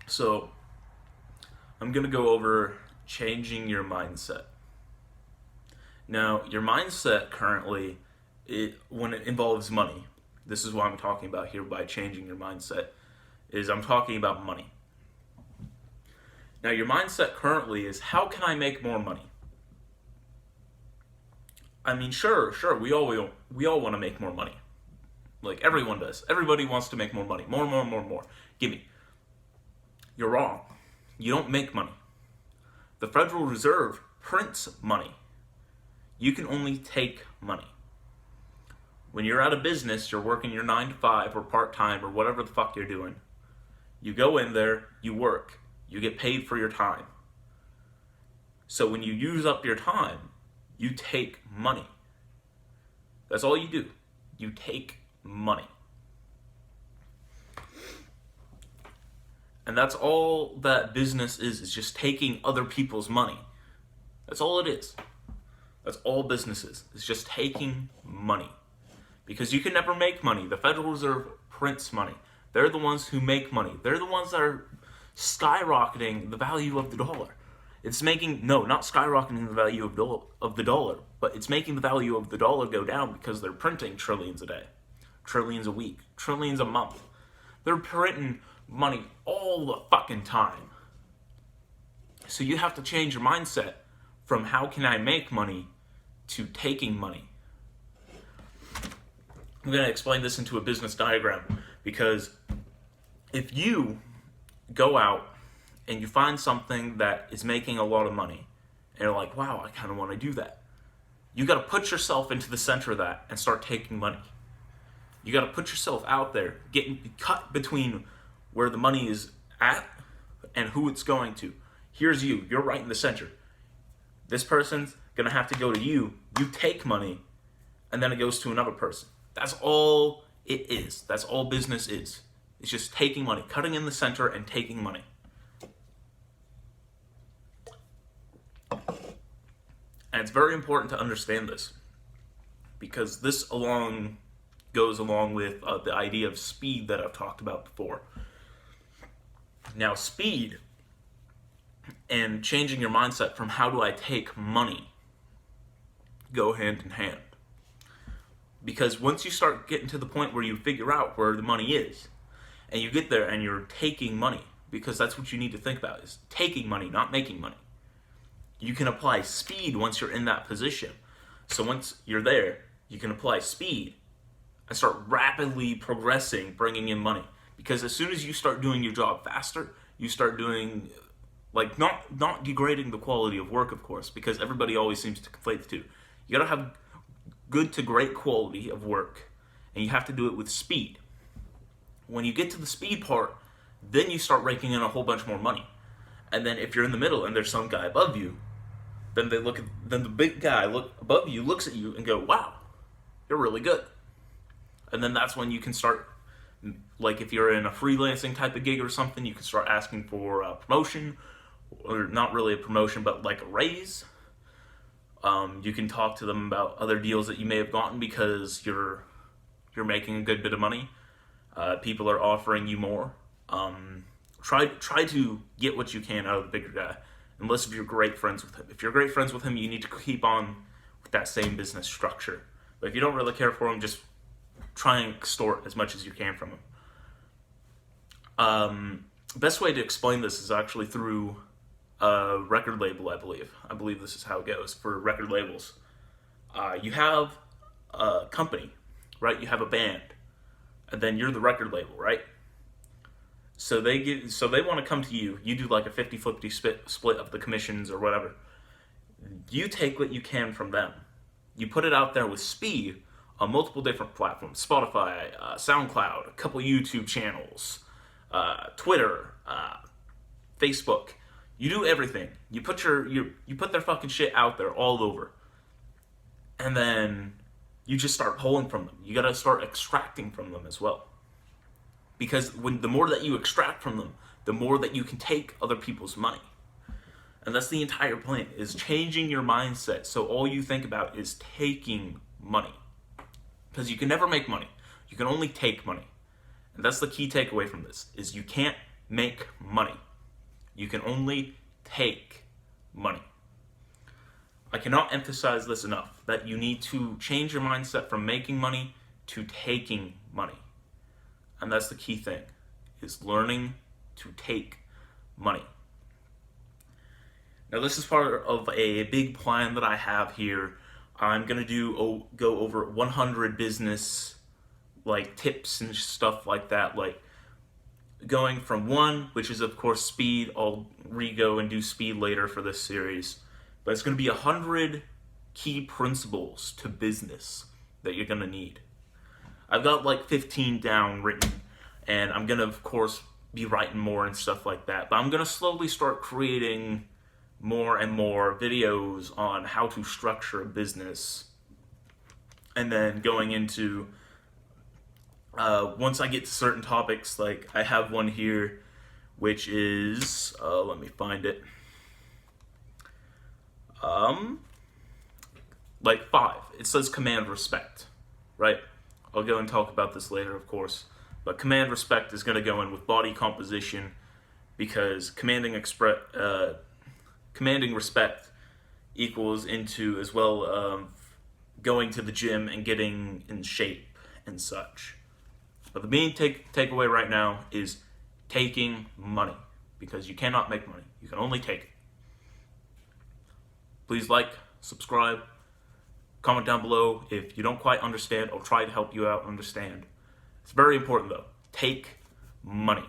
So, I'm going to go over changing your mindset. Now, your mindset currently, when it involves money, this is what I'm talking about here by changing your mindset, is I'm talking about money. Now, your mindset currently is, how can I make more money? I mean, sure, we all want to make more money. Like, everyone does. Everybody wants to make more money. More. Give me. You're wrong. You don't make money. The Federal Reserve prints money. You can only take money. When you're out of business, you're working your 9 to 5 or part-time or whatever the fuck you're doing. You go in there, you work. You get paid for your time. So when you use up your time, you take money. That's all you do. You take money. And that's all that business is just taking other people's money. That's all it is. That's all business is. It's just taking money. Because you can never make money. The Federal Reserve prints money. They're the ones who make money. They're the ones that are skyrocketing the value of the dollar. It's making, no, not skyrocketing the value of the dollar, but it's making the value of the dollar go down because they're printing trillions a day, trillions a week, trillions a month. They're printing money all the fucking time. So you have to change your mindset from how can I make money to taking money. I'm going to explain this into a business diagram because if you go out and you find something that is making a lot of money and you're like, wow, I kind of want to do that. You got to put yourself into the center of that and start taking money. You got to put yourself out there, getting cut between where the money is at and who it's going to. Here's you. You're right in the center. This person's going to have to go to you. You take money, and then it goes to another person. That's all it is. That's all business is. It's just taking money, cutting in the center and taking money. And it's very important to understand this because this goes along with the idea of speed that I've talked about before. Now, speed and changing your mindset from how do I take money go hand in hand. Because once you start getting to the point where you figure out where the money is, and you get there and you're taking money, because that's what you need to think about, is taking money, not making money. You can apply speed once you're in that position. So once you're there, you can apply speed and start rapidly progressing, bringing in money. Because as soon as you start doing your job faster, you start doing, like, not degrading the quality of work, of course, because everybody always seems to conflate the two. You gotta have good to great quality of work, and you have to do it with speed. When you get to the speed part, then you start raking in a whole bunch more money. And then if you're in the middle and there's some guy above you, then the big guy above you looks at you and go, wow, you're really good. And then that's when you can start, like if you're in a freelancing type of gig or something, you can start asking for a promotion, or not really a promotion, but like a raise. You can talk to them about other deals that you may have gotten because you're making a good bit of money. People are offering you more. Try to get what you can out of the bigger guy, unless if you're great friends with him. If you're great friends with him, you need to keep on with that same business structure. But if you don't really care for him, just try and extort as much as you can from him. Best way to explain this is actually through a record label, I believe. I believe this is how it goes for record labels. You have a company, right? You have a band, and then you're the record label, right? So they want to come to you. You do like a 50-50 split of the commissions or whatever. You take what you can from them. You put it out there with speed on multiple different platforms: Spotify, SoundCloud, a couple YouTube channels, Twitter, Facebook. You do everything. You put their fucking shit out there all over, and then you just start pulling from them. You gotta start extracting from them as well, because the more that you extract from them, the more that you can take other people's money. And that's the entire point, is changing your mindset so all you think about is taking money. Because you can never make money. You can only take money. And that's the key takeaway from this, is you can't make money. You can only take money. I cannot emphasize this enough, that you need to change your mindset from making money to taking money. And that's the key thing, is learning to take money. Now this is part of a big plan that I have here. I'm going to go over 100 business tips and stuff like that, going from 1, which is of course speed. I'll re-go and do speed later for this series. But it's going to be 100 key principles to business that you're going to need. I've got 15 down written, and I'm going to, of course, be writing more and stuff like that. But I'm going to slowly start creating more and more videos on how to structure a business. And then going into, once I get to certain topics, I have one here, which is, let me find it. 5. It says command respect, right? I'll go and talk about this later, of course. But command respect is going to go in with body composition, because commanding respect equals into as well going to the gym and getting in shape and such. But the main takeaway right now is taking money, because you cannot make money. You can only take it. Please subscribe, comment down below if you don't quite understand. I'll try to help you out understand. It's very important though. Take money.